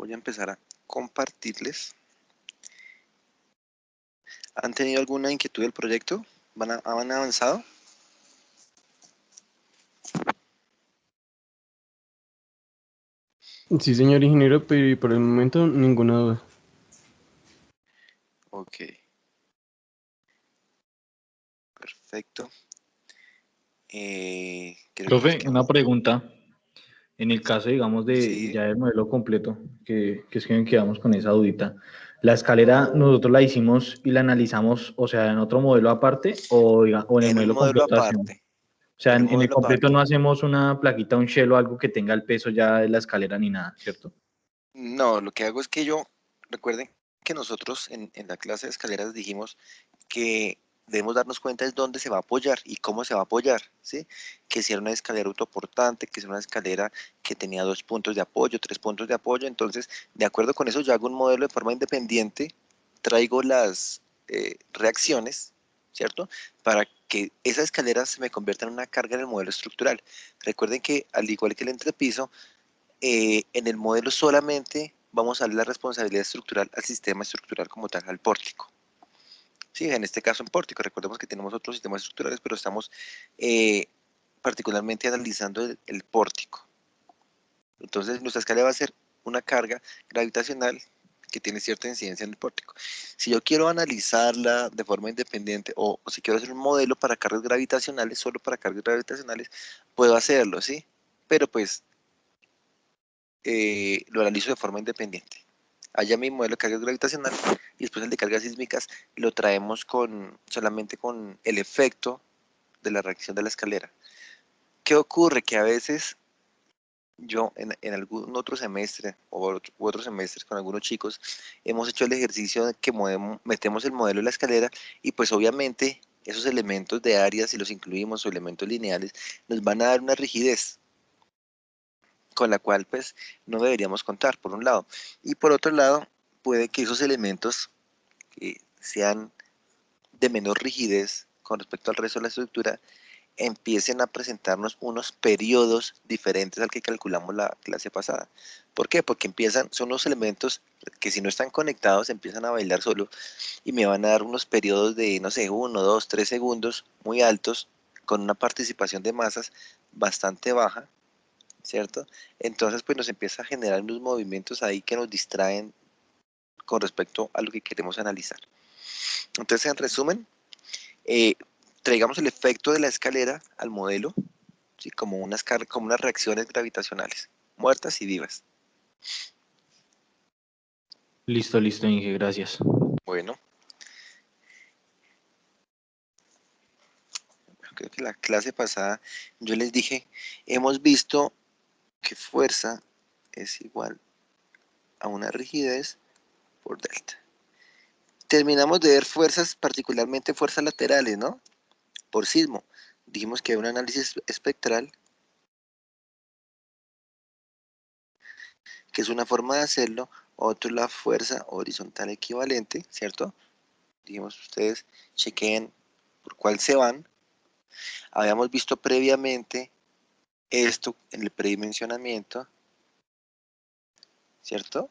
voy a empezar a compartirles. ¿Han tenido alguna inquietud del proyecto? ¿Han avanzado? Sí, señor ingeniero, pero por el momento ninguna duda. Ok. Perfecto. Creo que nos Profe, una quedamos. pregunta. En el caso, digamos, de Sí. ya el modelo completo, que es que quedamos con esa dudita, ¿la escalera nosotros la hicimos y la analizamos, o sea, en otro modelo aparte o en el En un modelo modelo completo hacemos? aparte. O sea, En un en el modelo completo aparte. no hacemos una plaquita, un shell o algo que tenga el peso ya de la escalera ni nada, ¿cierto? No, lo que hago es que recuerden que nosotros en la clase de escaleras dijimos que debemos darnos cuenta de dónde se va a apoyar y cómo se va a apoyar, ¿sí? Que si era una escalera autoportante, que si era una escalera que tenía 2 puntos de apoyo, 3 puntos de apoyo, entonces, de acuerdo con eso, yo hago un modelo de forma independiente, traigo las reacciones, ¿cierto? Para que esa escalera se me convierta en una carga en el modelo estructural. Recuerden que, al igual que el entrepiso, en el modelo solamente vamos a darle la responsabilidad estructural al sistema estructural como tal, al pórtico. Sí, en este caso en pórtico, recordemos que tenemos otros sistemas estructurales, pero estamos particularmente analizando el pórtico. Entonces, nuestra escala va a ser una carga gravitacional que tiene cierta incidencia en el pórtico. Si yo quiero analizarla de forma independiente o si quiero hacer un modelo para cargas gravitacionales, solo para cargas gravitacionales, puedo hacerlo, ¿sí? Pero pues lo analizo de forma independiente. Allá mi modelo de cargas gravitacionales y después el de cargas sísmicas lo traemos solamente con el efecto de la reacción de la escalera. ¿Qué ocurre? Que a veces yo en algún otro semestre u otros semestres con algunos chicos hemos hecho el ejercicio de que metemos el modelo de la escalera y pues obviamente esos elementos de áreas, si los incluimos o elementos lineales, nos van a dar una rigidez con la cual pues no deberíamos contar, por un lado. Y por otro lado, puede que esos elementos que sean de menor rigidez con respecto al resto de la estructura empiecen a presentarnos unos periodos diferentes al que calculamos la clase pasada. ¿Por qué? Porque son los elementos que si no están conectados empiezan a bailar solo y me van a dar unos periodos de, no sé, 1, 2, 3 segundos muy altos con una participación de masas bastante baja, ¿cierto? Entonces pues nos empieza a generar unos movimientos ahí que nos distraen con respecto a lo que queremos analizar. Entonces, en resumen, eh, traigamos el efecto de la escalera al modelo, ¿sí? Como unas reacciones gravitacionales, muertas y vivas. Listo, Inge, gracias. Bueno, creo que la clase pasada yo les dije, hemos visto que fuerza es igual a una rigidez por delta. Terminamos de ver fuerzas, particularmente fuerzas laterales, ¿no? Por sismo. Dijimos que hay un análisis espectral, que es una forma de hacerlo, otro es la fuerza horizontal equivalente, ¿cierto? Dijimos, ustedes chequeen por cuál se van. Habíamos visto previamente esto en el predimensionamiento, ¿cierto?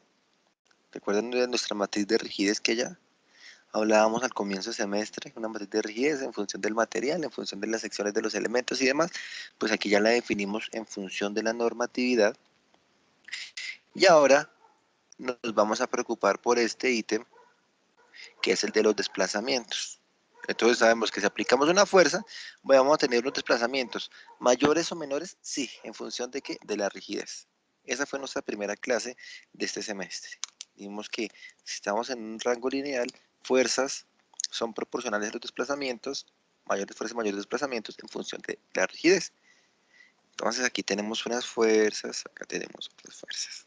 ¿Recuerdan de nuestra matriz de rigidez que ya hablábamos al comienzo del semestre? Una matriz de rigidez en función del material, en función de las secciones de los elementos y demás. Pues aquí ya la definimos en función de la normatividad. Y ahora nos vamos a preocupar por este ítem, que es el de los desplazamientos. Entonces sabemos que si aplicamos una fuerza, vamos a tener unos desplazamientos mayores o menores, sí, en función de qué, de la rigidez. Esa fue nuestra primera clase de este semestre. Vimos que si estamos en un rango lineal, fuerzas son proporcionales a los desplazamientos, mayores fuerzas, mayores desplazamientos en función de la rigidez. Entonces aquí tenemos unas fuerzas, acá tenemos otras fuerzas.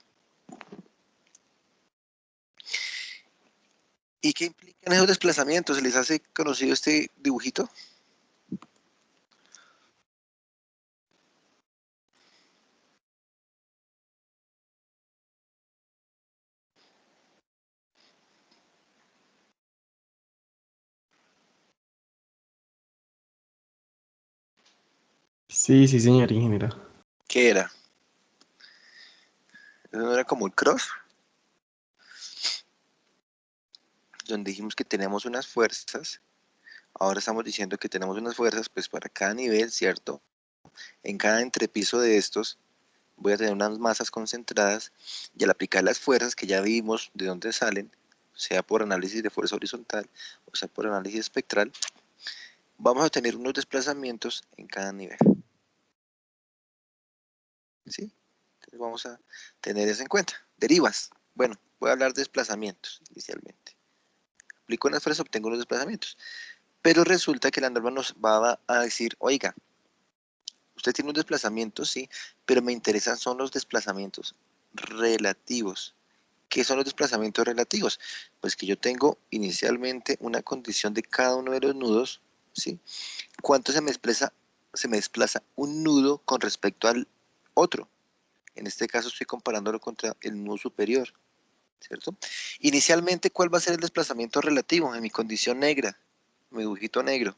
¿Y qué implican esos desplazamientos? ¿Se les hace conocido este dibujito? Sí, sí, señor ingeniero. ¿Qué era? ¿Eso no era como un cross? donde dijimos que tenemos unas fuerzas. Ahora estamos diciendo que tenemos unas fuerzas, pues para cada nivel, ¿cierto? En cada entrepiso de estos voy a tener unas masas concentradas y al aplicar las fuerzas que ya vimos de dónde salen, sea por análisis de fuerza horizontal o sea por análisis espectral, vamos a tener unos desplazamientos en cada nivel. ¿Sí? Entonces vamos a tener eso en cuenta. Derivas. Bueno, voy a hablar de desplazamientos inicialmente. Aplico unas fuerzas, obtengo unos desplazamientos. Pero resulta que la norma nos va a decir, oiga, usted tiene un desplazamiento, sí, pero me interesan son los desplazamientos relativos. ¿Qué son los desplazamientos relativos? Pues que yo tengo inicialmente una condición de cada uno de los nudos, ¿sí? ¿Cuánto se me desplaza un nudo con respecto al otro? En este caso estoy comparándolo contra el nudo superior, ¿cierto? Inicialmente, ¿cuál va a ser el desplazamiento relativo en mi condición negra, mi dibujito negro?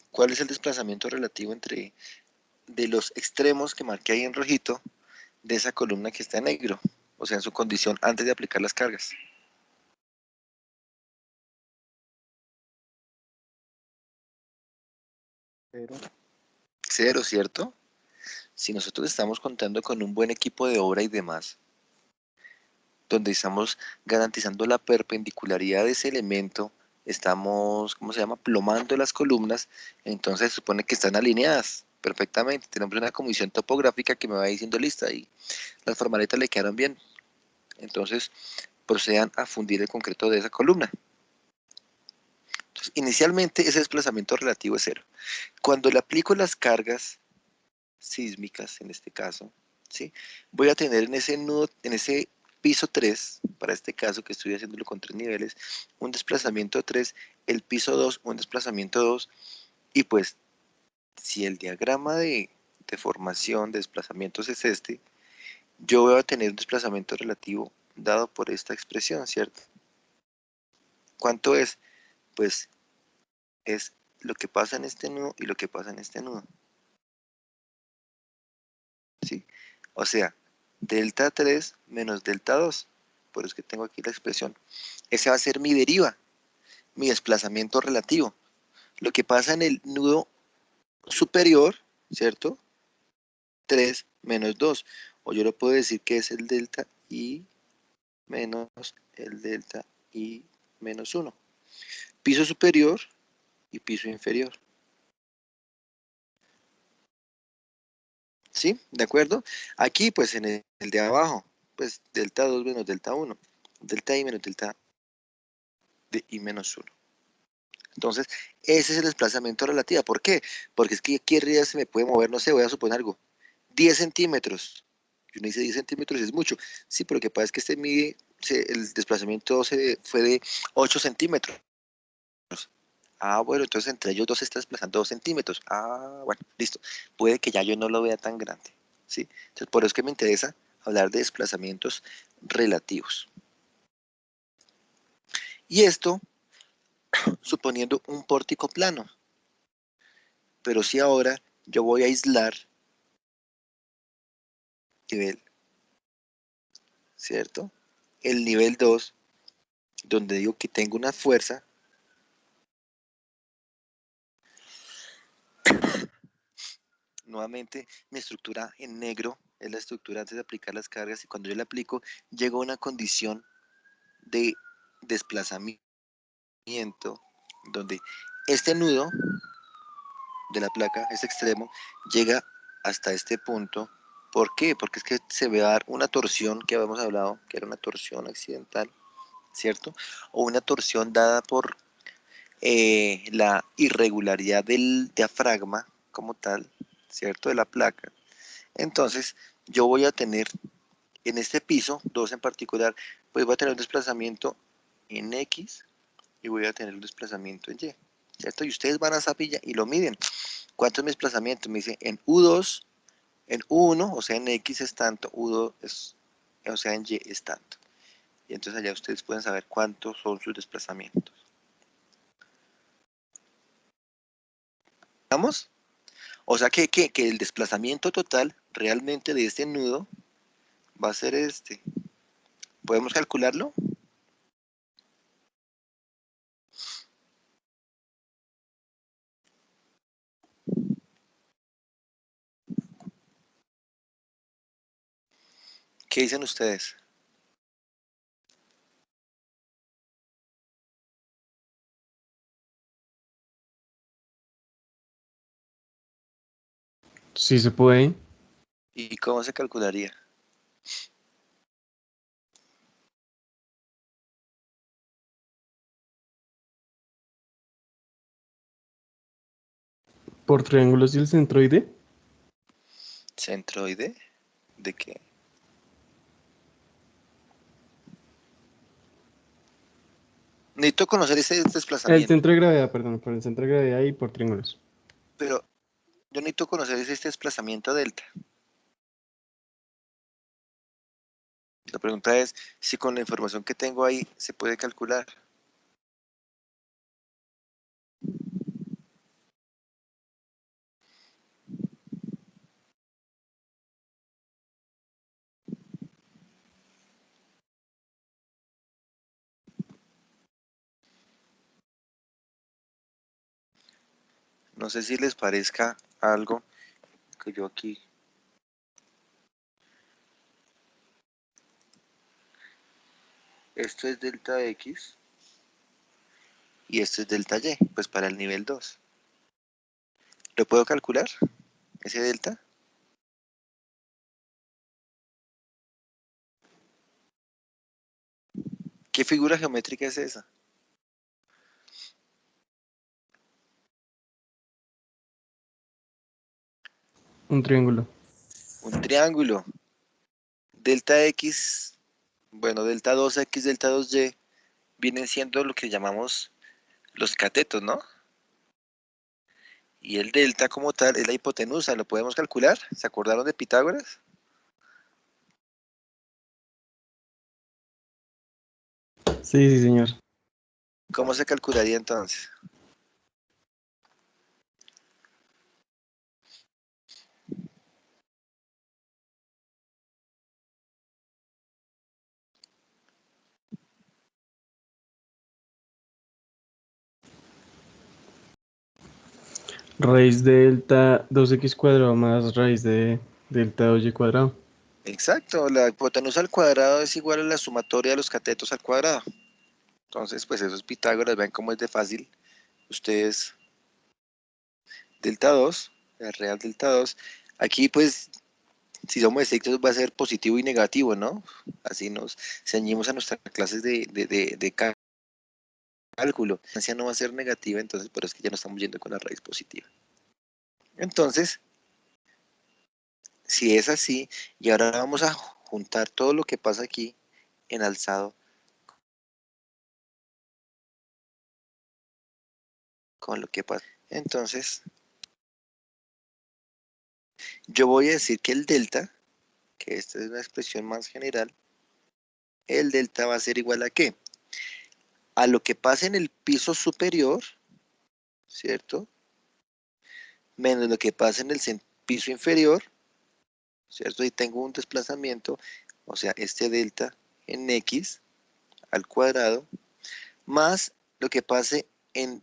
¿Cuál es el desplazamiento relativo entre de los extremos que marqué ahí en rojito de esa columna que está en negro? O sea, en su condición antes de aplicar las cargas. Cero, ¿cierto? Si nosotros estamos contando con un buen equipo de obra y demás, donde estamos garantizando la perpendicularidad de ese elemento, estamos, ¿cómo se llama?, plomando las columnas, entonces se supone que están alineadas perfectamente. Tenemos una comisión topográfica que me va diciendo lista y las formaletas le quedaron bien. Entonces procedan a fundir el concreto de esa columna. Entonces, inicialmente ese desplazamiento relativo es cero. Cuando le aplico las cargas sísmicas, en este caso, ¿sí?, voy a tener en ese nudo, en ese piso 3, para este caso que estoy haciéndolo con 3 niveles, un desplazamiento 3, el piso 2, un desplazamiento 2, y pues si el diagrama de formación de desplazamientos es este, yo voy a tener un desplazamiento relativo dado por esta expresión, ¿cierto? ¿Cuánto es? Pues es lo que pasa en este nudo y lo que pasa en este nudo, ¿sí? O sea, delta 3 menos delta 2, por eso es que tengo aquí la expresión. Ese va a ser mi deriva, mi desplazamiento relativo. Lo que pasa en el nudo superior, ¿cierto? 3 menos 2. O yo lo puedo decir que es el delta I menos el delta I menos 1. Piso superior y piso inferior. ¿Sí? ¿De acuerdo? Aquí, pues en el de abajo, pues delta 2 menos delta 1. Delta I menos delta de I menos 1. Entonces, ese es el desplazamiento relativo. ¿Por qué? Porque es que aquí arriba se me puede mover, no sé, voy a suponer algo, 10 centímetros. Y uno dice 10 centímetros es mucho. Sí, pero lo que pasa es que el desplazamiento fue de 8 centímetros. Ah, bueno, entonces entre ellos dos se está desplazando 2 centímetros. Ah, bueno, listo. Puede que ya yo no lo vea tan grande. ¿Sí? Entonces, por eso es que me interesa hablar de desplazamientos relativos. Y esto suponiendo un pórtico plano. Pero si ahora yo voy a aislar nivel, ¿cierto? El nivel 2, donde digo que tengo una fuerza, nuevamente mi estructura en negro es la estructura antes de aplicar las cargas y cuando yo la aplico llego a una condición de desplazamiento donde este nudo de la placa, este extremo, llega hasta este punto. ¿Por qué? Porque es que se va a dar una torsión que habíamos hablado, que era una torsión accidental, ¿cierto? O una torsión dada por la irregularidad del diafragma como tal, ¿cierto? De la placa. Entonces, yo voy a tener en este piso, 2 en particular, pues voy a tener un desplazamiento en X y voy a tener un desplazamiento en Y, ¿cierto? Y ustedes van a Zapilla y lo miden. ¿Cuánto es mi desplazamiento? Me dice en U2, en U1, o sea, en X es tanto, U2 es, o sea, en Y es tanto. Y entonces allá ustedes pueden saber cuántos son sus desplazamientos. ¿Estamos? O sea que el desplazamiento total realmente de este nudo va a ser este. ¿Podemos calcularlo? ¿Qué dicen ustedes? Sí se puede. ¿Y cómo se calcularía? Por triángulos y el centroide. ¿Centroide? ¿De qué? Necesito conocer ese El desplazamiento, centro de gravedad, perdón, por el centro de gravedad y por triángulos. pero yo necesito conocer ese desplazamiento delta. La pregunta es si con la información que tengo ahí se puede calcular. No sé si les parezca algo que yo aquí. Esto es delta X y esto es delta Y, pues para el nivel 2. ¿Lo puedo calcular? ¿Ese delta? ¿Qué figura geométrica es esa? Un triángulo. Un triángulo. Delta X, bueno, delta 2X, delta 2Y, vienen siendo lo que llamamos los catetos, ¿no? Y el delta como tal es la hipotenusa, ¿lo podemos calcular? ¿Se acordaron de Pitágoras? Sí, sí, señor. ¿Cómo se calcularía entonces? Raíz de delta 2x cuadrado más raíz de delta 2y cuadrado. Exacto, la hipotenusa al cuadrado es igual a la sumatoria de los catetos al cuadrado. Entonces, pues eso es Pitágoras, vean cómo es de fácil. Ustedes, delta 2, el real delta 2. Aquí, pues, si somos estrictos va a ser positivo y negativo, ¿no? Así nos ceñimos a nuestras clases de cálculo. La distancia no va a ser negativa, entonces, pero es que ya no estamos yendo con la raíz positiva. Entonces, si es así, y ahora vamos a juntar todo lo que pasa aquí en alzado con lo que pasa. Entonces, yo voy a decir que el delta, que esta es una expresión más general, el delta va a ser igual a ¿qué? A lo que pasa en el piso superior, ¿cierto? Menos lo que pasa en el piso inferior, ¿cierto? Y tengo un desplazamiento, o sea, este delta en X al cuadrado, más lo que pase en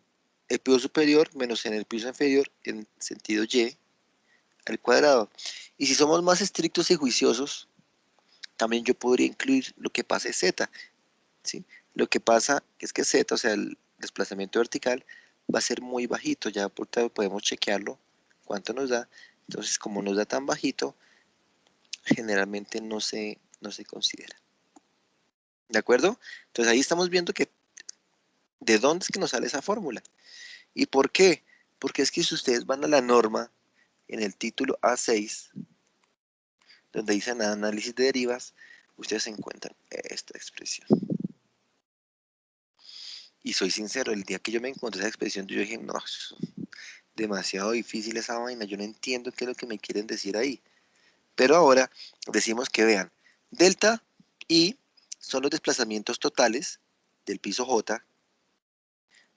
el piso superior menos en el piso inferior en sentido Y al cuadrado. Y si somos más estrictos y juiciosos, también yo podría incluir lo que pase Z, ¿sí? Lo que pasa es que Z, o sea, el desplazamiento vertical, va a ser muy bajito, ya por tanto podemos chequearlo, cuánto nos da. Entonces, como nos da tan bajito, generalmente no se considera. ¿De acuerdo? Entonces ahí estamos viendo que de dónde es que nos sale esa fórmula. ¿Y por qué? Porque es que si ustedes van a la norma en el título A6, donde dicen análisis de derivas, ustedes encuentran esta expresión. Y soy sincero, el día que yo me encontré esa expresión, yo dije, no, es demasiado difícil esa vaina, yo no entiendo qué es lo que me quieren decir ahí. Pero ahora decimos que vean, delta y son los desplazamientos totales del piso J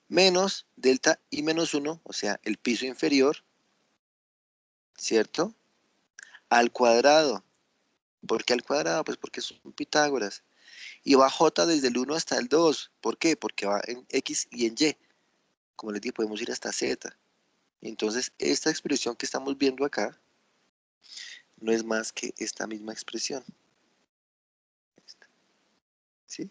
menos delta I menos 1, o sea, el piso inferior, ¿cierto? Al cuadrado. ¿Por qué al cuadrado? Pues porque son Pitágoras. Y va J desde el 1 hasta el 2. ¿Por qué? Porque va en X y en Y. Como les dije, podemos ir hasta Z. Entonces, esta expresión que estamos viendo acá no es más que esta misma expresión. ¿Sí?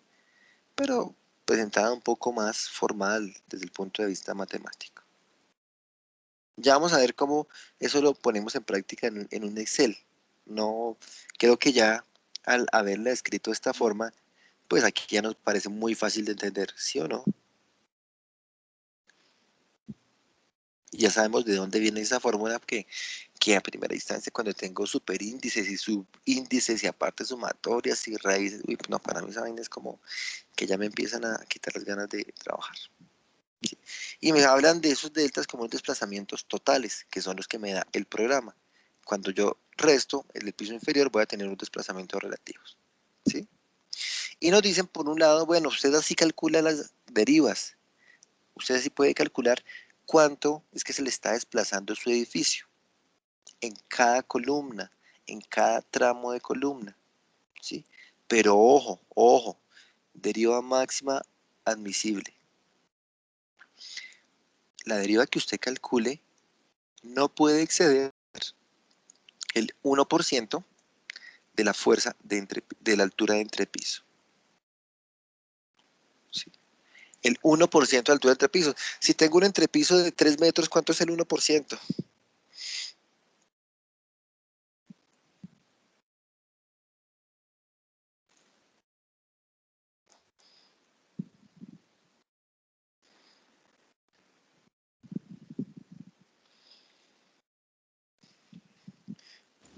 Pero presentada un poco más formal desde el punto de vista matemático. Ya vamos a ver cómo eso lo ponemos en práctica en un Excel. No, creo que ya al haberla escrito de esta forma, pues aquí ya nos parece muy fácil de entender, ¿sí o no? Y ya sabemos de dónde viene esa fórmula que a primera instancia cuando tengo superíndices y subíndices y aparte sumatorias y raíces, uy, no, para mí esa vaina es como que ya me empiezan a quitar las ganas de trabajar. ¿Sí? Y me hablan de esos deltas como desplazamientos totales, que son los que me da el programa. Cuando yo resto el del piso inferior voy a tener unos desplazamientos relativos. ¿Sí? Y nos dicen por un lado, bueno, usted así calcula las derivas. Usted así puede calcular cuánto es que se le está desplazando su edificio en cada columna, en cada tramo de columna. ¿Sí? Pero ojo, ojo, deriva máxima admisible. La deriva que usted calcule no puede exceder el 1% de la fuerza de la altura de entrepiso. ¿Sí? El 1% de altura de entrepiso. Si tengo un entrepiso de 3 metros, ¿cuánto es el 1%?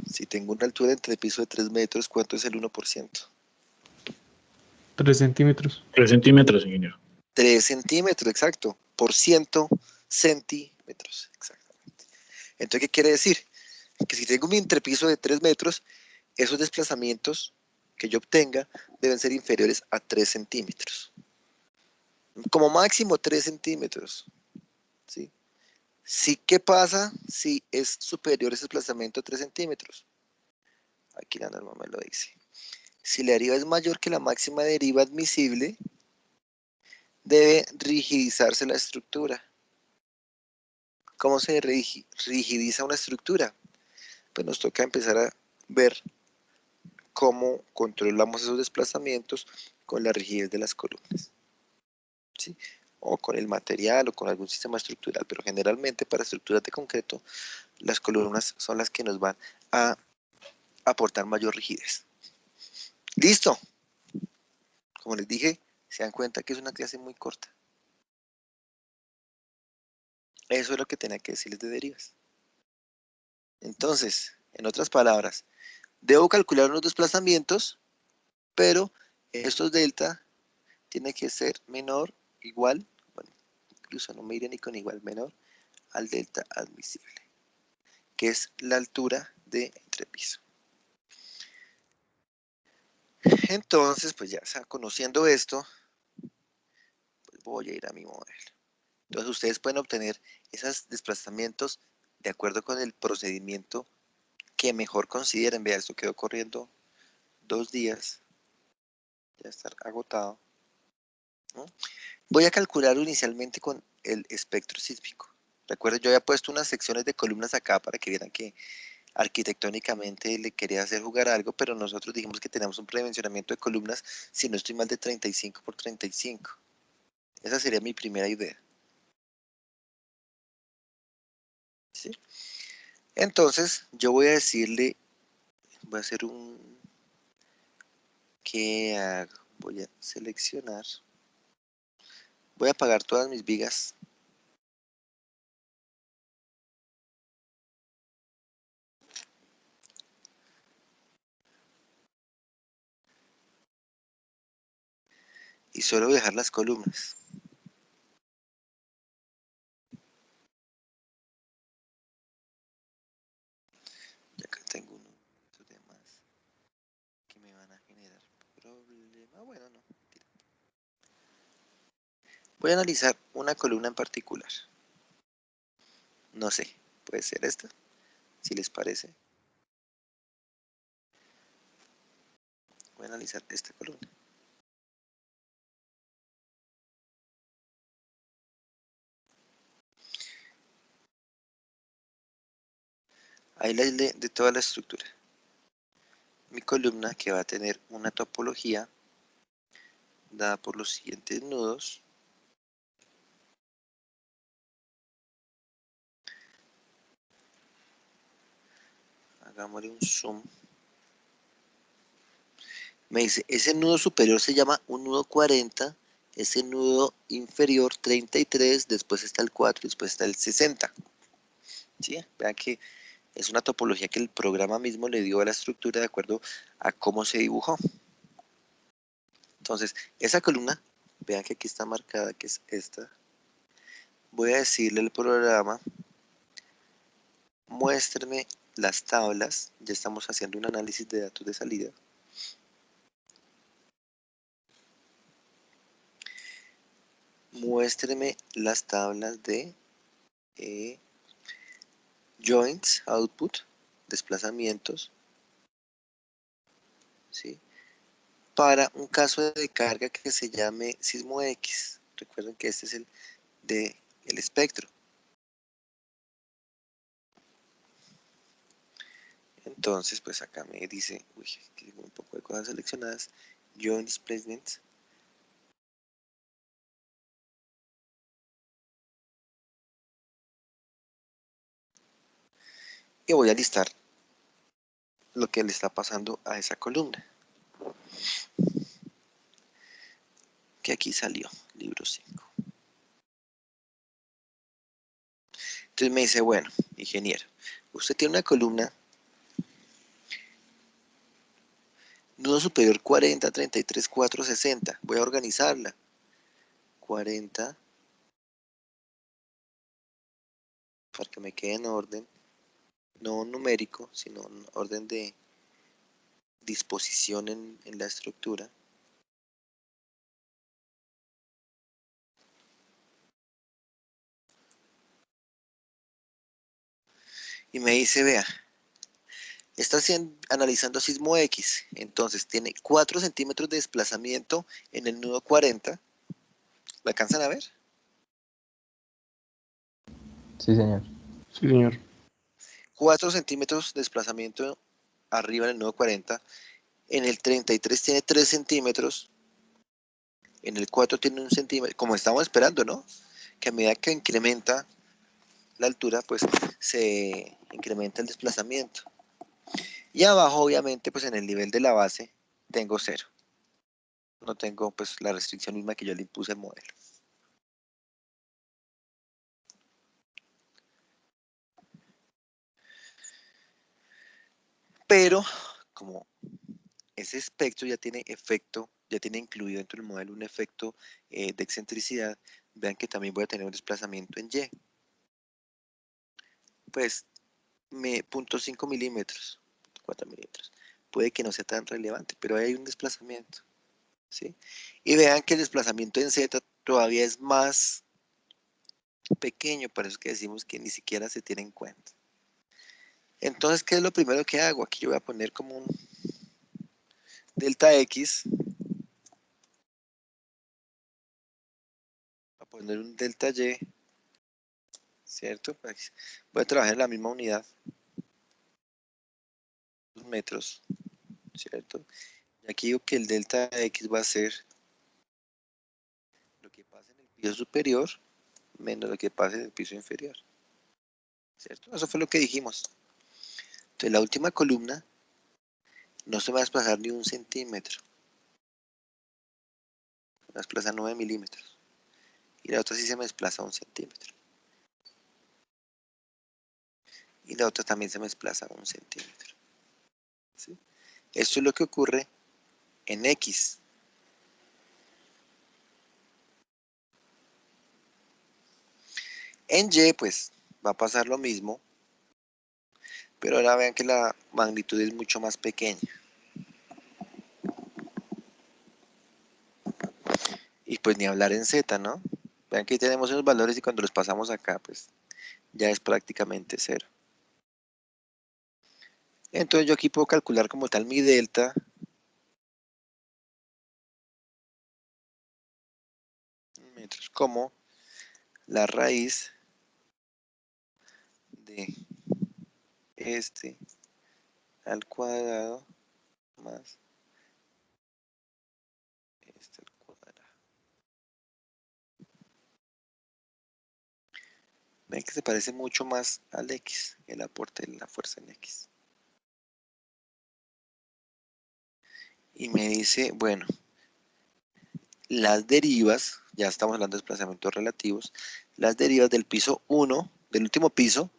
Si tengo una altura de entrepiso de 3 metros, ¿cuánto es el 1%? 3 centímetros. 3 centímetros, ingeniero. 3 centímetros, exacto. Por ciento centímetros, exactamente. Entonces, ¿qué quiere decir? Que si tengo mi entrepiso de 3 metros, esos desplazamientos que yo obtenga deben ser inferiores a 3 centímetros. Como máximo 3 centímetros. ¿Sí? Sí, ¿qué pasa si es superior ese desplazamiento a 3 centímetros? Aquí la norma me lo dice. Si la deriva es mayor que la máxima deriva admisible, debe rigidizarse la estructura. ¿Cómo se rigidiza una estructura? Pues nos toca empezar a ver cómo controlamos esos desplazamientos con la rigidez de las columnas. ¿Sí? O con el material o con algún sistema estructural, pero generalmente para estructuras de concreto, las columnas son las que nos van a aportar mayor rigidez. ¡Listo! Como les dije, se dan cuenta que es una clase muy corta. Eso es lo que tenía que decirles de derivas. Entonces, en otras palabras, debo calcular unos desplazamientos, pero estos delta tienen que ser menor, igual, bueno, incluso no me iré ni con igual, menor al delta admisible, que es la altura de entrepiso. Entonces, pues ya conociendo esto, pues voy a ir a mi modelo. Entonces ustedes pueden obtener esos desplazamientos de acuerdo con el procedimiento que mejor consideren. Vea, esto quedó corriendo 2 días, ya está agotado, ¿no? Voy a calcular inicialmente con el espectro sísmico. Recuerden, yo había puesto unas secciones de columnas acá para que vieran que arquitectónicamente le quería hacer jugar algo, pero nosotros dijimos que teníamos un predimensionamiento de columnas, si no estoy mal, de 35 por 35. Esa sería mi primera idea. ¿Sí? Entonces, yo voy a decirle, voy a hacer un, ¿qué hago? Voy a seleccionar, voy a apagar todas mis vigas. Y solo voy a dejar las columnas. Y acá tengo unos demás que me van a generar problema. Bueno, no, mentira. Voy a analizar una columna en particular. No sé, puede ser esta, si les parece. Voy a analizar esta columna. Ahí la isla de toda la estructura. Mi columna que va a tener una topología dada por los siguientes nudos. Hagámosle un zoom. Me dice, ese nudo superior se llama un nudo 40, ese nudo inferior 33, después está el 4, después está el 60. ¿Sí? Vean que es una topología que el programa mismo le dio a la estructura de acuerdo a cómo se dibujó. Entonces, esa columna, vean que aquí está marcada, que es esta. Voy a decirle al programa, muéstrame las tablas. Ya estamos haciendo un análisis de datos de salida. Muéstreme las tablas de joints, output, desplazamientos, ¿sí? Para un caso de carga que se llame sismo X. Recuerden que este es el de el espectro. Entonces, pues acá me dice, uy, aquí tengo un poco de cosas seleccionadas, joint displacements. Y voy a listar lo que le está pasando a esa columna. Que aquí salió, libro 5. Entonces me dice, bueno, ingeniero, usted tiene una columna, nudo superior 40, 33, 4, 60. Voy a organizarla. 40, para que me quede en orden, no numérico, sino en orden de disposición en la estructura. Y me dice, vea, está analizando sismo X, entonces tiene 4 centímetros de desplazamiento en el nudo 40. ¿Lo alcanzan a ver? Sí, señor. Sí, señor. 4 centímetros de desplazamiento arriba en el nudo 40. En el 33 tiene 3 centímetros. En el 4 tiene 1 centímetro. Como estamos esperando, ¿no? Que a medida que incrementa la altura, pues se incrementa el desplazamiento. Y abajo, obviamente, pues en el nivel de la base, tengo 0. No tengo pues la restricción misma que yo le impuse al modelo. Pero, como ese espectro ya tiene efecto, ya tiene incluido dentro del modelo un efecto de excentricidad, vean que también voy a tener un desplazamiento en Y. Pues, 0.5 milímetros, 4 milímetros. Puede que no sea tan relevante, pero hay un desplazamiento. ¿Sí? Y vean que el desplazamiento en Z todavía es más pequeño, por eso que decimos que ni siquiera se tiene en cuenta. Entonces, ¿qué es lo primero que hago? Aquí yo voy a poner como un delta X, voy a poner un delta Y, ¿cierto? Pues voy a trabajar en la misma unidad, los metros, ¿cierto? Y aquí digo que el delta X va a ser lo que pasa en el piso superior menos lo que pasa en el piso inferior, ¿cierto? Eso fue lo que dijimos. Entonces, la última columna no se va a desplazar ni 1 centímetro. Se me desplaza 9 milímetros. Y la otra sí se me desplaza 1 centímetro. Y la otra también se me desplaza 1 centímetro. ¿Sí? Esto es lo que ocurre en X. En Y, pues, va a pasar lo mismo. Pero ahora vean que la magnitud es mucho más pequeña. Y pues ni hablar en Z, ¿no? Vean que ahí tenemos unos valores y cuando los pasamos acá, pues ya es prácticamente cero. Entonces yo aquí puedo calcular como tal mi delta en metros como la raíz de este al cuadrado más este al cuadrado. Ven que se parece mucho más al X, el aporte de la fuerza en X. Y me dice, bueno, las derivas, ya estamos hablando de desplazamientos relativos, las derivas del piso 1, del último piso,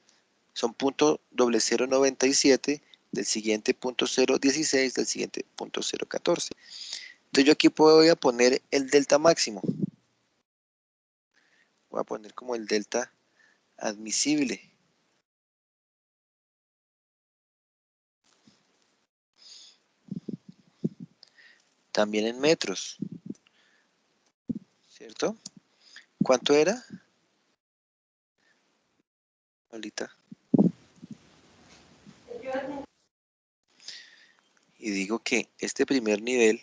son .0097, del siguiente .016, del siguiente .014. Entonces yo aquí voy a poner el delta máximo. Voy a poner como el delta admisible. También en metros, ¿cierto? ¿Cuánto era? Ahorita. Y digo que este primer nivel,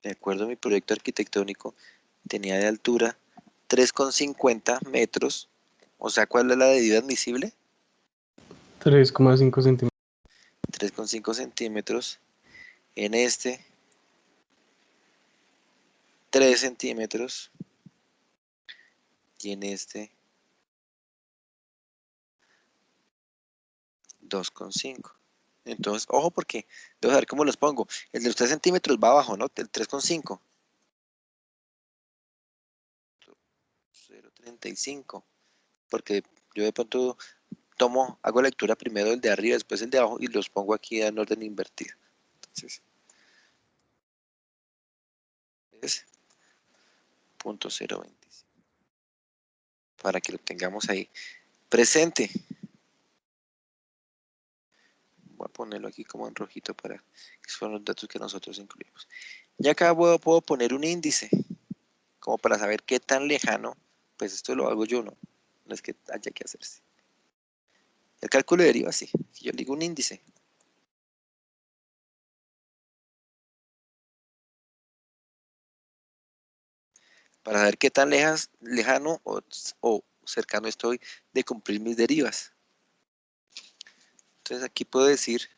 de acuerdo a mi proyecto arquitectónico, tenía de altura 3,50 metros. O sea, ¿cuál es la medida admisible? 3,5 centímetros. 3,5 centímetros. En este, 3 centímetros. Y en este, 2,5. Entonces, ojo porque, debo saber cómo los pongo. El de los 3 centímetros va abajo, ¿no? El 3,5. 0,35. Porque yo de pronto hago lectura primero el de arriba, después el de abajo y los pongo aquí en orden invertido. Entonces, es .025. Para que lo tengamos ahí presente. Voy a ponerlo aquí como en rojito para que son los datos que nosotros incluimos. Y acá puedo poner un índice, como para saber qué tan lejano, pues esto lo hago yo, no es que haya que hacerse. El cálculo de deriva, sí, yo le digo un índice. Para saber qué tan lejano o cercano estoy de cumplir mis derivas. Entonces aquí puedo decir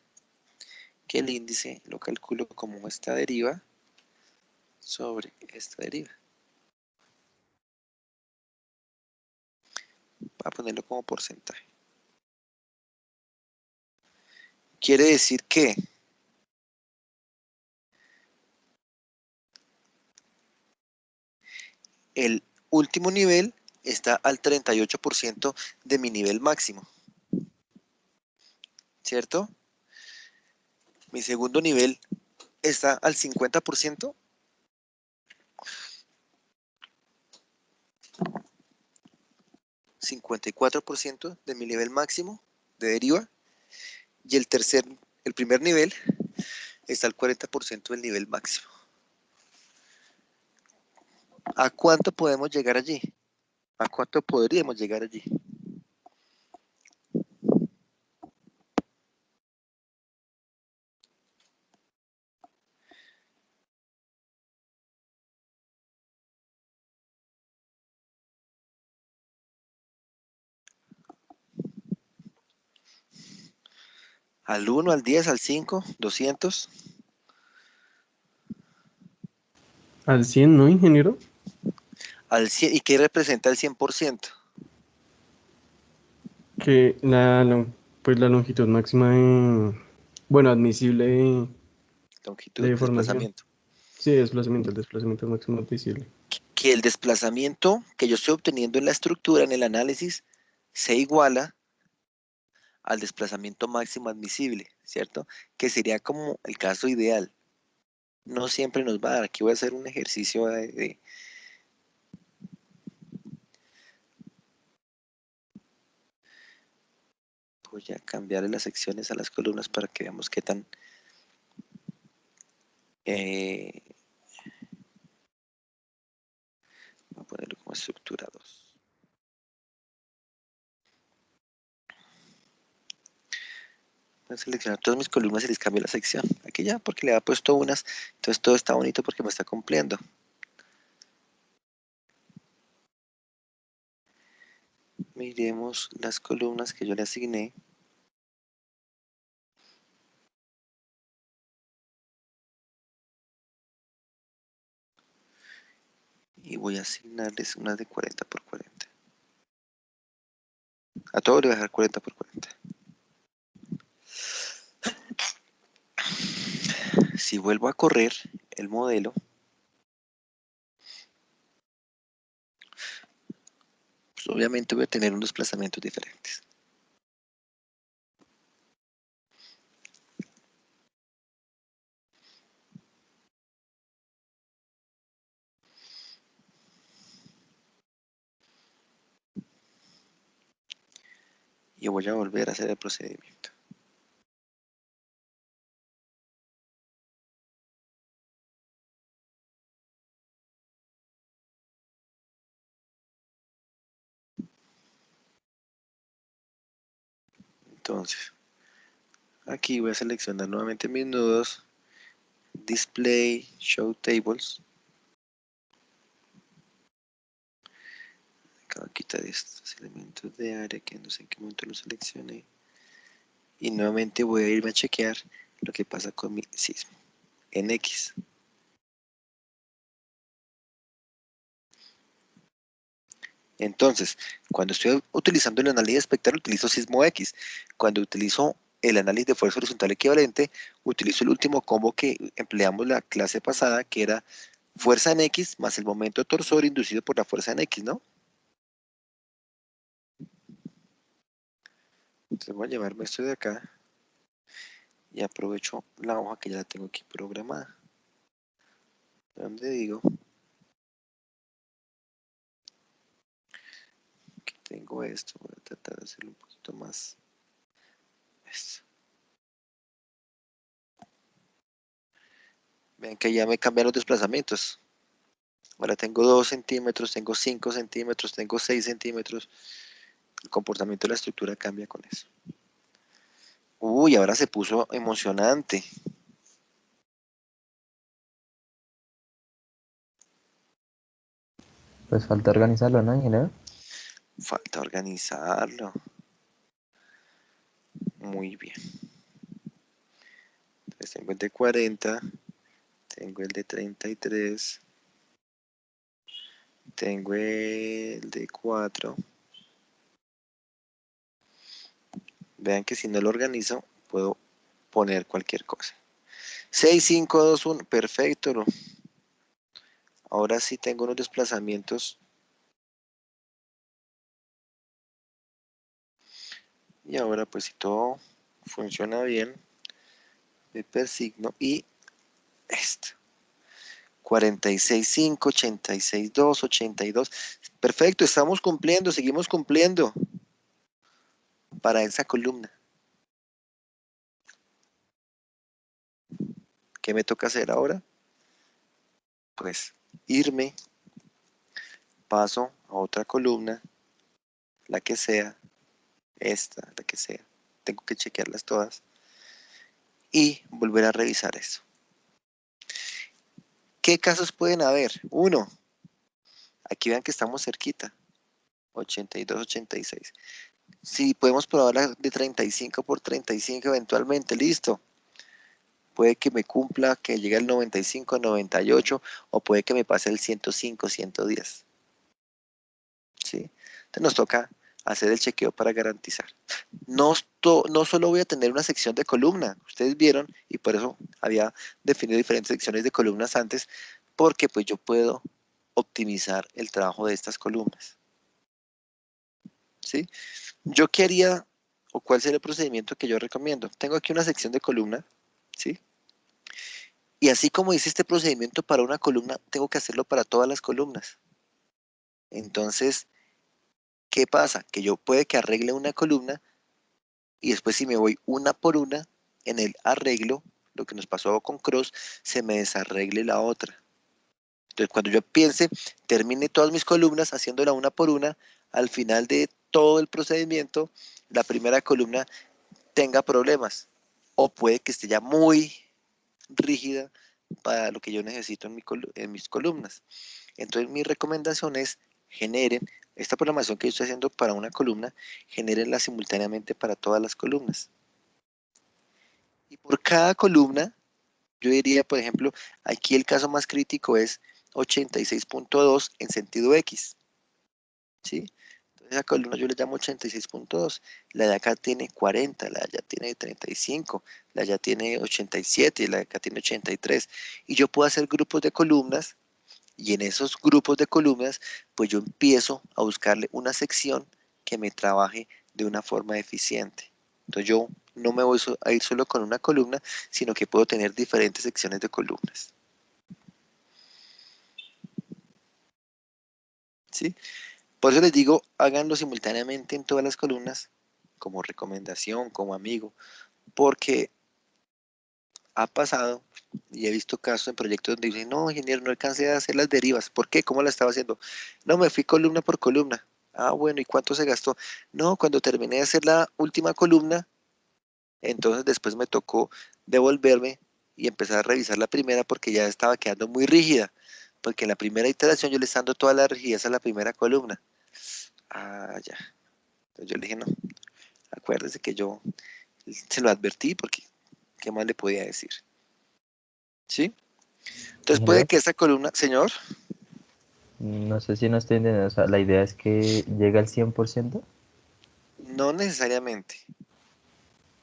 que el índice lo calculo como esta deriva sobre esta deriva. Voy a ponerlo como porcentaje. Quiere decir que el último nivel está al 38% de mi nivel máximo, ¿cierto? Mi segundo nivel está al 50%, 54% de mi nivel máximo de deriva, y el primer nivel está al 40% del nivel máximo. ¿A cuánto podemos llegar allí? ¿A cuánto podríamos llegar allí? ¿Al 1, al 10, al 5, 200? Al 100, ¿no, ingeniero? Al 100, ¿y qué representa el 100%? Que pues la longitud máxima bueno, admisible de Longitud, deformación. desplazamiento. Sí, desplazamiento, el desplazamiento máximo admisible. Que el desplazamiento que yo estoy obteniendo en la estructura, en el análisis, se iguala al desplazamiento máximo admisible, ¿cierto? Que sería como el caso ideal. No siempre nos va a dar. Aquí voy a hacer un ejercicio voy a cambiar las secciones a las columnas para que veamos qué tan... Voy a ponerlo como estructura 2. Voy a seleccionar todas mis columnas y les cambio la sección. Aquí ya, porque le había puesto unas, entonces todo está bonito porque me está cumpliendo. Miremos las columnas que yo le asigné. Y voy a asignarles unas de 40 por 40. A todo le voy a dejar 40 por 40. Si vuelvo a correr el modelo, pues obviamente voy a tener unos desplazamientos diferentes. Y voy a volver a hacer el procedimiento. Entonces, aquí voy a seleccionar nuevamente mis nudos, Display, Show Tables. Acabo de quitar estos elementos de área que no sé en qué momento los seleccioné. Y nuevamente voy a irme a chequear lo que pasa con mi sismo en X. Entonces, cuando estoy utilizando el análisis espectral, utilizo sismo X. Cuando utilizo el análisis de fuerza horizontal equivalente, utilizo el último combo que empleamos la clase pasada, que era fuerza en X más el momento torsor inducido por la fuerza en X, ¿no? Entonces voy a llevarme esto de acá y aprovecho la hoja que ya la tengo aquí programada. ¿Dónde digo? Aquí tengo esto, voy a tratar de hacerlo un poquito más. Esto. Vean que ya me cambian los desplazamientos. Ahora tengo 2 centímetros, tengo 5 centímetros, tengo 6 centímetros. El comportamiento de la estructura cambia con eso. Uy, ahora se puso emocionante. Pues falta organizarlo, ¿no, ingeniero? Falta organizarlo. Muy bien. Entonces tengo el de 40, tengo el de 33, tengo el de 4. Vean que si no lo organizo, puedo poner cualquier cosa. 6, 5, 2, 1. Perfecto. Ahora sí tengo unos desplazamientos. Y ahora pues si todo funciona bien, me persigno y esto. 46.5, 86.2, 82. Perfecto, estamos cumpliendo, seguimos cumpliendo para esa columna. ¿Qué me toca hacer ahora? Pues irme, paso a otra columna, la que sea, esta, la que sea. Tengo que chequearlas todas y volver a revisar eso. ¿Qué casos pueden haber? Uno, aquí vean que estamos cerquita, 82, 86. Si podemos probar la de 35 por 35 eventualmente, listo. Puede que me cumpla, que llegue al 95, 98, o puede que me pase el 105, 110. ¿Sí? Entonces nos toca hacer el chequeo para garantizar. No solo voy a tener una sección de columna, ustedes vieron, y por eso había definido diferentes secciones de columnas antes, porque pues yo puedo optimizar el trabajo de estas columnas. ¿Sí? Yo qué haría, o cuál sería el procedimiento que yo recomiendo. Tengo aquí una sección de columna, ¿sí? Y así como hice este procedimiento para una columna, tengo que hacerlo para todas las columnas. Entonces, ¿qué pasa? Que yo puede que arregle una columna y después si me voy una por una, en el arreglo, lo que nos pasó con Cross, se me desarregle la otra. Entonces, cuando yo piense, termine todas mis columnas haciéndola una por una, al final de todo el procedimiento, la primera columna tenga problemas o puede que esté ya muy rígida para lo que yo necesito en mis columnas. Entonces, mi recomendación es generen esta programación que yo estoy haciendo para una columna, genérenla simultáneamente para todas las columnas. Y por cada columna, yo diría, por ejemplo, aquí el caso más crítico es 86.2 en sentido X. ¿Sí? Entonces, esa columna yo le llamo 86.2. La de acá tiene 40, la de allá tiene 35, la de allá tiene 87 y la de acá tiene 83. Y yo puedo hacer grupos de columnas y en esos grupos de columnas, pues yo empiezo a buscarle una sección que me trabaje de una forma eficiente. Entonces yo no me voy a ir solo con una columna, sino que puedo tener diferentes secciones de columnas. ¿Sí? Por eso les digo, háganlo simultáneamente en todas las columnas, como recomendación, como amigo, porque ha pasado y he visto casos en proyectos donde dicen, no, ingeniero, no alcancé a hacer las derivas. ¿Por qué? ¿Cómo la estaba haciendo? No, me fui columna por columna. Ah, bueno, ¿y cuánto se gastó? No, cuando terminé de hacer la última columna, entonces después me tocó devolverme y empezar a revisar la primera porque ya estaba quedando muy rígida. Porque en la primera iteración yo le estaba dando toda la rigidez a la primera columna. Ah, ya. Entonces yo le dije, no, acuérdese que yo se lo advertí porque ¿qué más le podía decir? ¿Sí? Entonces puede Ingeniero, que esa columna, señor, no sé si no estoy entendiendo, o sea, la idea es que llegue al 100%, no necesariamente,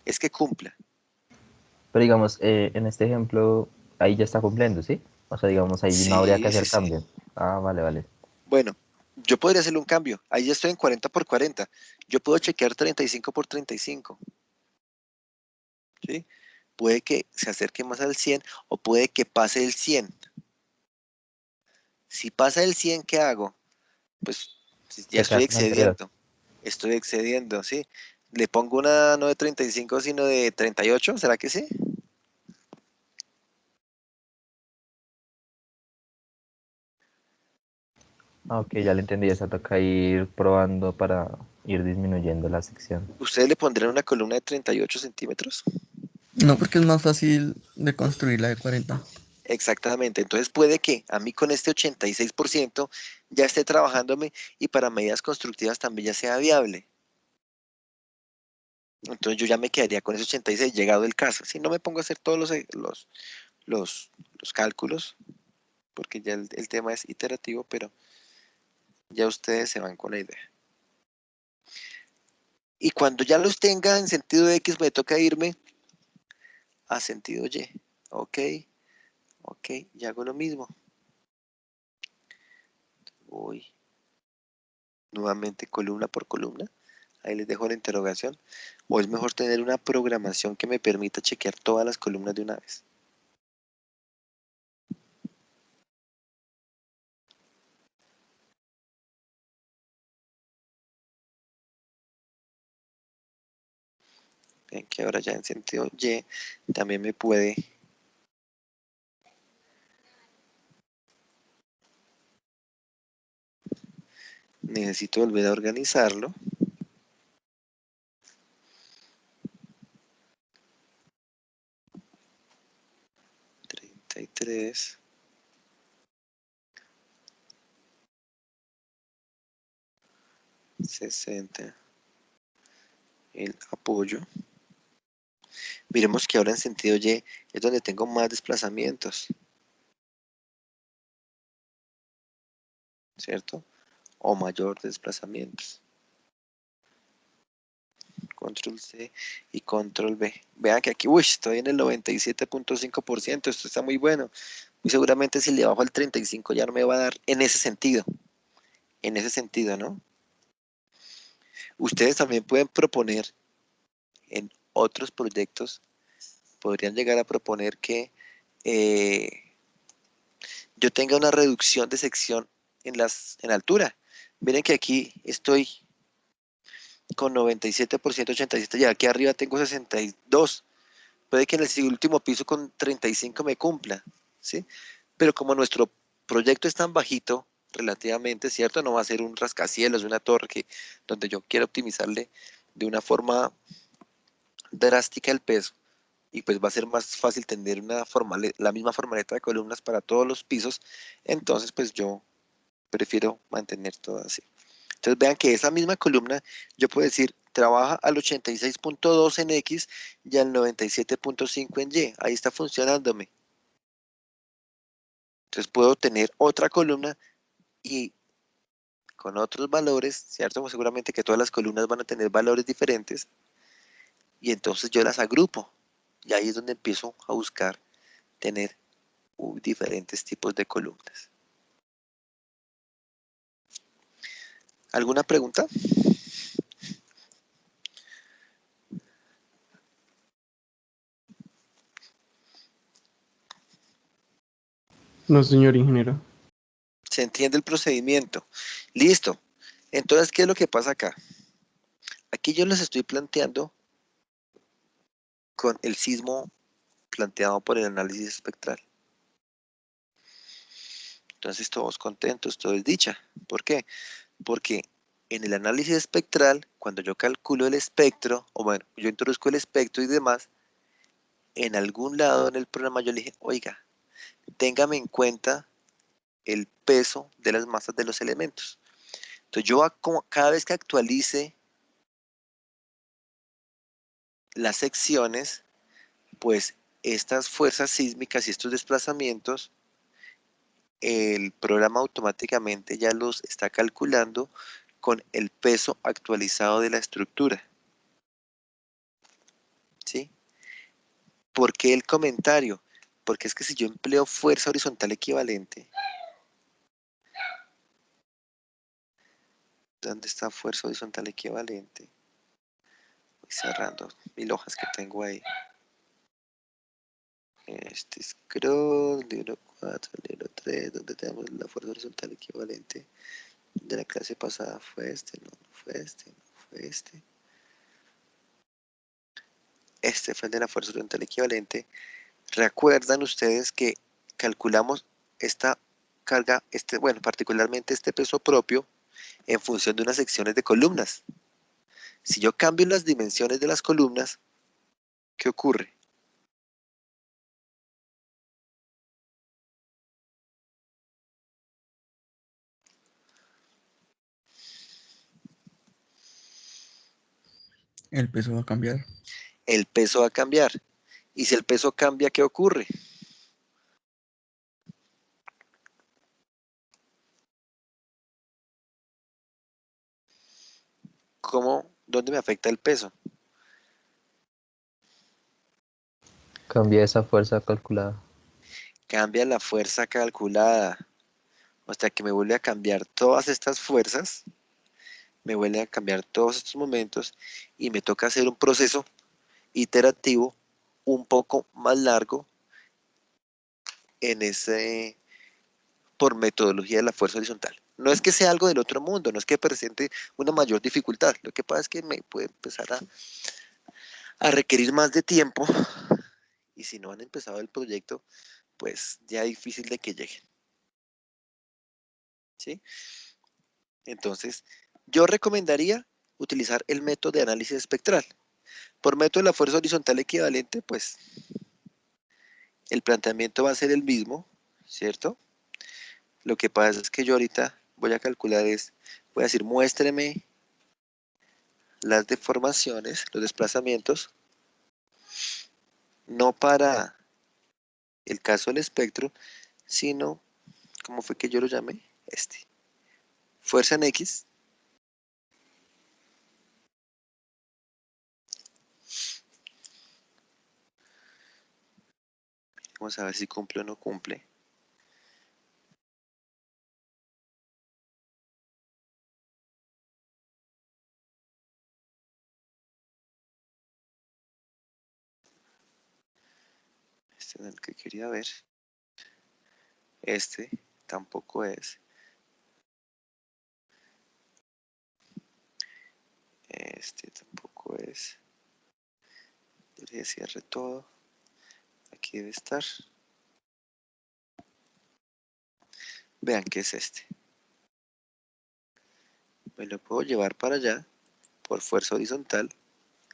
es que cumpla. pero digamos, en este ejemplo, ahí ya está cumpliendo, ¿sí? O sea, digamos, ahí no habría que Sí, sí, hacer sí. cambio. Ah, vale, vale. Bueno, yo podría hacerle un cambio. Ahí ya estoy en 40 por 40. Yo puedo chequear 35 por 35. ¿Sí? Puede que se acerque más al 100 o puede que pase el 100. Si pasa el 100, ¿qué hago? Pues ya Se estoy queda con la anterior. excediendo. Estoy excediendo, ¿sí? Le pongo una no de 35, sino de 38, ¿será que sí? Ah, ok, ya le entendí, esa toca ir probando para ir disminuyendo la sección. ¿Ustedes le pondrán una columna de 38 centímetros? No, porque es más fácil de construir la de 40. Exactamente, entonces puede que a mí con este 86% ya esté trabajándome y para medidas constructivas también ya sea viable. Entonces yo ya me quedaría con ese 86 llegado el caso. Si no me pongo a hacer todos los cálculos, porque ya el tema es iterativo, pero ya ustedes se van con la idea. Y cuando ya los tenga en sentido X, me toca irme a sentido Y. Ok, ok, ya hago lo mismo. Voy nuevamente columna por columna. Ahí les dejo la interrogación. ¿O es mejor tener una programación que me permita chequear todas las columnas de una vez? Ven que ahora ya en sentido Y también me puede necesito volver a organizarlo. 33, 60, el apoyo. Miremos que ahora en sentido Y es donde tengo más desplazamientos, ¿cierto? O mayor desplazamientos. Control C y Control V. Vean que aquí, uy, estoy en el 97.5%, esto está muy bueno. Muy seguramente si le bajo al 35 ya no me va a dar en ese sentido, ¿no? Ustedes también pueden proponer en otros proyectos, podrían llegar a proponer que eh, yo tenga una reducción de sección en altura. Miren que aquí estoy con 97%, 87%, y aquí arriba tengo 62%. Puede que en el último piso con 35 me cumpla, ¿sí? Pero como nuestro proyecto es tan bajito relativamente, ¿cierto? No va a ser un rascacielos, una torre donde yo quiera optimizarle de una forma drástica el peso y pues va a ser más fácil tener la misma formaleta de columnas para todos los pisos, entonces pues yo prefiero mantener todo así. Entonces vean que esa misma columna, yo puedo decir, trabaja al 86.2 en X y al 97.5 en Y. Ahí está funcionándome. Entonces puedo tener otra columna y con otros valores, ¿cierto? Pues seguramente que todas las columnas van a tener valores diferentes y entonces yo las agrupo. Y ahí es donde empiezo a buscar tener diferentes tipos de columnas. ¿Alguna pregunta? No, señor ingeniero. ¿Se entiende el procedimiento? Listo. Entonces, ¿qué es lo que pasa acá? Aquí yo les estoy planteando con el sismo planteado por el análisis espectral. Entonces, todos contentos, todo es dicha. ¿Por qué? Porque en el análisis espectral, cuando yo calculo el espectro, o bueno, yo introduzco el espectro y demás, en algún lado en el programa yo le dije, oiga, téngame en cuenta el peso de las masas de los elementos. Entonces, yo cada vez que actualice las secciones, pues estas fuerzas sísmicas y estos desplazamientos, el programa automáticamente ya los está calculando con el peso actualizado de la estructura. ¿Sí? ¿Por qué el comentario? Porque es que si yo empleo fuerza horizontal equivalente, ¿dónde está fuerza horizontal equivalente? Voy cerrando mil hojas que tengo ahí. Este scroll, libro 4, libro 3, donde tenemos la fuerza horizontal equivalente de la clase pasada. Fue este, no fue este, no fue este. Este fue el de la fuerza horizontal equivalente. ¿Recuerdan ustedes que calculamos esta carga, bueno, particularmente este peso propio, en función de unas secciones de columnas? Si yo cambio las dimensiones de las columnas, ¿qué ocurre? El peso va a cambiar. El peso va a cambiar. Y si el peso cambia, ¿qué ocurre? ¿Dónde me afecta el peso? Cambia esa fuerza calculada. Cambia la fuerza calculada. O sea que me vuelve a cambiar todas estas fuerzas, me vuelve a cambiar todos estos momentos y me toca hacer un proceso iterativo un poco más largo en por metodología de la fuerza horizontal. No es que sea algo del otro mundo, no es que presente una mayor dificultad. Lo que pasa es que me puede empezar a requerir más de tiempo y si no han empezado el proyecto, pues ya es difícil de que lleguen. ¿Sí? Entonces, yo recomendaría utilizar el método de análisis espectral. Por método de la fuerza horizontal equivalente, pues el planteamiento va a ser el mismo, ¿cierto? Lo que pasa es que yo ahorita voy a calcular voy a decir, muéstreme las deformaciones, los desplazamientos, no para el caso del espectro, sino, ¿cómo fue que yo lo llamé? Fuerza en X, vamos a ver si cumple o no cumple. Este es el que quería ver. Este tampoco es. Este tampoco es. Le cierre todo. Aquí debe estar. Vean que es este. Me lo puedo llevar para allá por fuerza horizontal,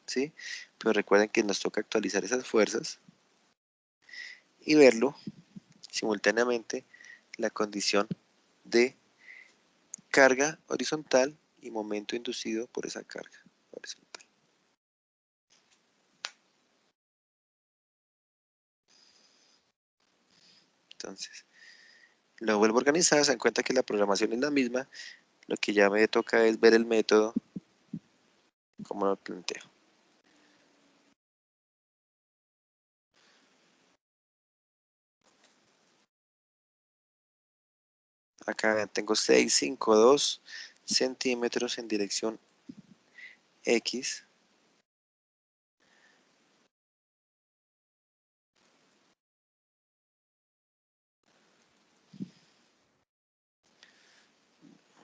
¿sí? Pero recuerden que nos toca actualizar esas fuerzas y verlo simultáneamente la condición de carga horizontal y momento inducido por esa carga horizontal. Entonces, lo vuelvo a organizar, se dan cuenta que la programación es la misma, lo que ya me toca es ver el método, como lo planteo. Acá tengo 652 centímetros en dirección X.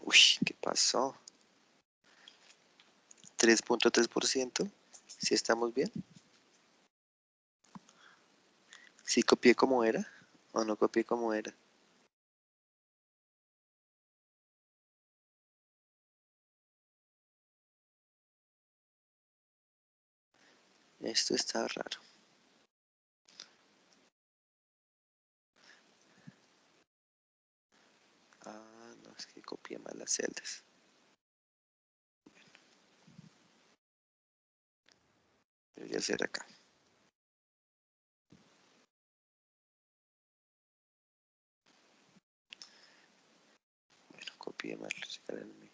Uy, ¿qué pasó? 3.3%. ¿Sí estamos bien? ¿Sí copié como era? ¿O no copié como era? Esto está raro. Ah, no, es que copié mal las celdas. Debería ser acá. Bueno, copié mal. Espérenme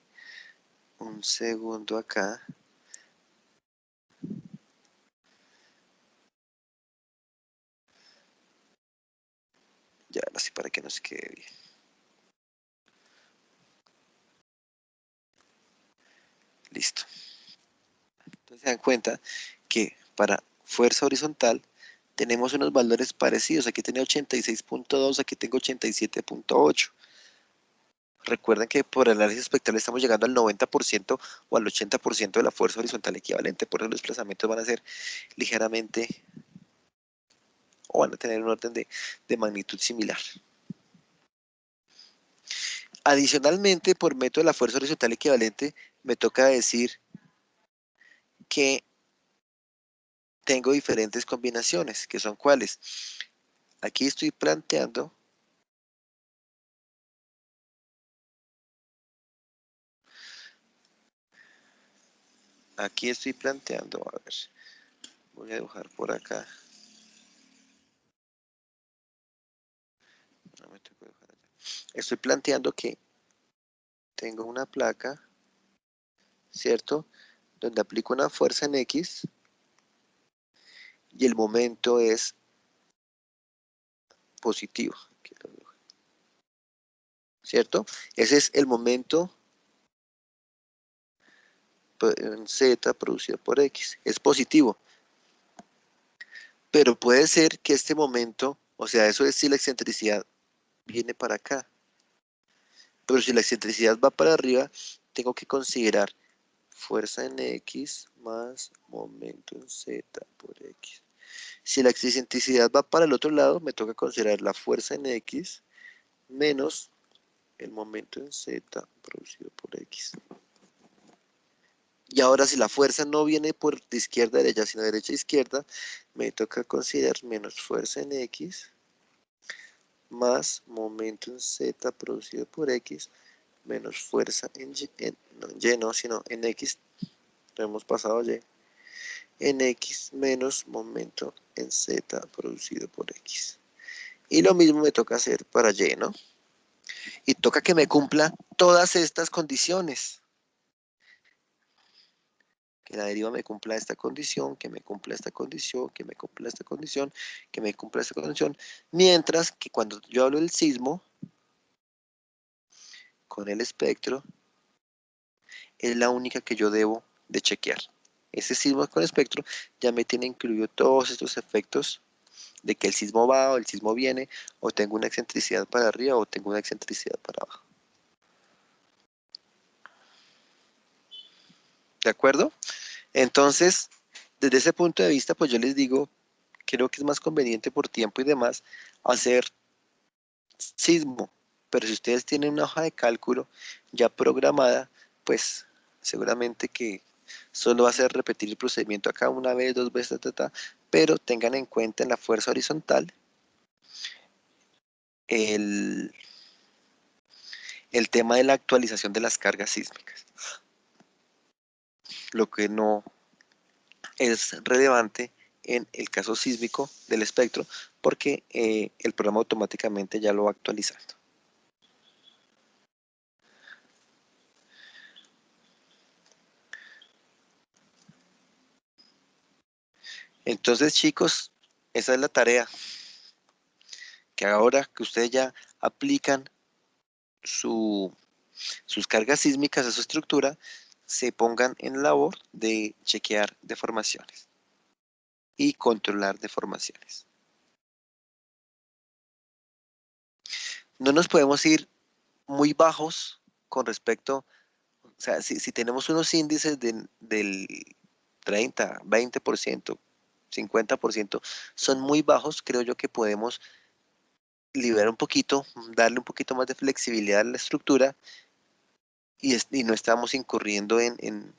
un segundo acá. Ya, ahora sí, para que nos quede bien. Listo. Entonces se dan cuenta que para fuerza horizontal tenemos unos valores parecidos. Aquí tenía 86.2, aquí tengo 87.8. Recuerden que por el análisis espectral estamos llegando al 90% o al 80% de la fuerza horizontal equivalente, por eso los desplazamientos van a ser ligeramente o van a tener un orden de magnitud similar. Adicionalmente, por método de la fuerza horizontal equivalente, me toca decir que tengo diferentes combinaciones, que son cuáles. Aquí estoy planteando a ver, voy a dibujar por acá. No me toca dibujar allá. Estoy planteando que tengo una placa, ¿cierto? Donde aplico una fuerza en X y el momento es positivo, ¿cierto? Ese es el momento en Z producido por X, es positivo, pero puede ser que este momento, o sea, eso es si la excentricidad viene para acá, pero si la excentricidad va para arriba, tengo que considerar fuerza en X más momento en Z por X. Si la excentricidad va para el otro lado, me toca considerar la fuerza en X menos el momento en Z producido por X. Y ahora si la fuerza no viene por de izquierda a derecha, sino de derecha a izquierda, me toca considerar menos fuerza en X más momento en Z producido por X menos fuerza en Y, no en Y no, sino en X, lo hemos pasado a Y, en X menos momento en Z producido por X. Y lo mismo me toca hacer para Y, ¿no? Y toca que me cumpla todas estas condiciones. Que la deriva me cumpla esta condición, que me cumpla esta condición, que me cumpla esta condición, que me cumpla esta condición. Mientras que cuando yo hablo del sismo, con el espectro, es la única que yo debo de chequear. Ese sismo con espectro ya me tiene incluido todos estos efectos de que el sismo va o el sismo viene, o tengo una excentricidad para arriba o tengo una excentricidad para abajo. ¿De acuerdo? Entonces, desde ese punto de vista, pues yo les digo, creo que es más conveniente por tiempo y demás hacer sismo, pero si ustedes tienen una hoja de cálculo ya programada, pues seguramente que solo va a ser repetir el procedimiento acá una vez, dos veces, pero tengan en cuenta en la fuerza horizontal el, el tema de la actualización de las cargas sísmicas. Lo que no es relevante en el caso sísmico del espectro, porque el programa automáticamente ya lo va actualizando. Entonces, chicos, esa es la tarea, que ahora que ustedes ya aplican sus cargas sísmicas a su estructura, se pongan en labor de chequear deformaciones y controlar deformaciones. No nos podemos ir muy bajos con respecto, o sea, si tenemos unos índices del 30, 20%, 50%, son muy bajos, creo yo que podemos liberar un poquito, darle un poquito más de flexibilidad a la estructura y no estamos incurriendo en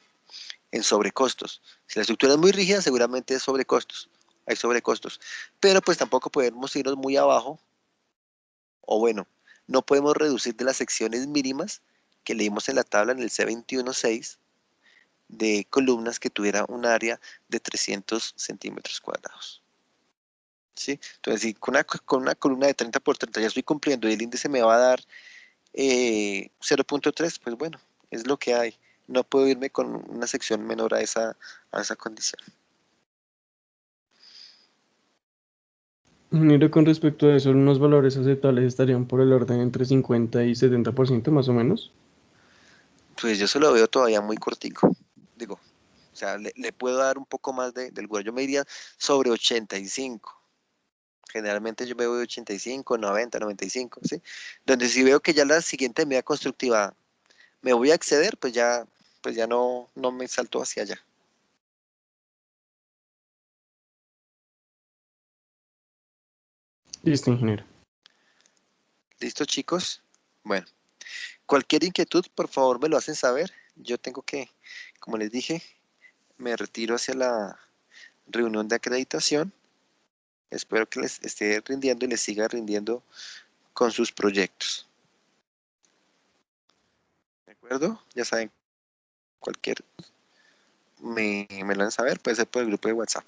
sobrecostos. Si la estructura es muy rígida, seguramente es sobrecostos, hay sobrecostos, pero pues tampoco podemos irnos muy abajo, o bueno, no podemos reducir de las secciones mínimas que leímos en la tabla en el C21.6 de columnas que tuviera un área de 300 centímetros cuadrados. ¿Sí? Entonces, si con una columna de 30 por 30 ya estoy cumpliendo y el índice me va a dar 0.3, pues bueno, es lo que hay. No puedo irme con una sección menor a esa condición. Ingeniero, con respecto a eso, unos valores aceptables estarían por el orden entre 50 y 70% más o menos. Pues yo se lo veo todavía muy cortico. Digo, o sea, le puedo dar un poco más del güero. Yo me iría sobre 85. Generalmente yo me voy de 85, 90, 95, ¿sí? Donde si veo que ya la siguiente medida constructiva me voy a exceder, pues ya no me salto hacia allá. Listo, ingeniero. ¿Listo, chicos? Bueno, cualquier inquietud, por favor, me lo hacen saber. Yo tengo que, como les dije, me retiro hacia la reunión de acreditación. Espero que les esté rindiendo y les siga rindiendo con sus proyectos. ¿De acuerdo? Ya saben, cualquier me lo hacen saber, puede ser por el grupo de WhatsApp.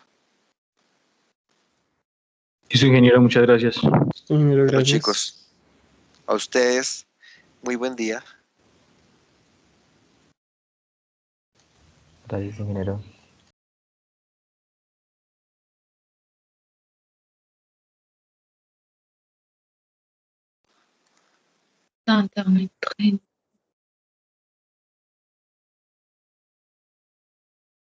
Listo, ingeniero, muchas gracias. Listo, ingeniero, Bueno, gracias. chicos, a ustedes, muy buen día. Gracias, ingeniero. Internet très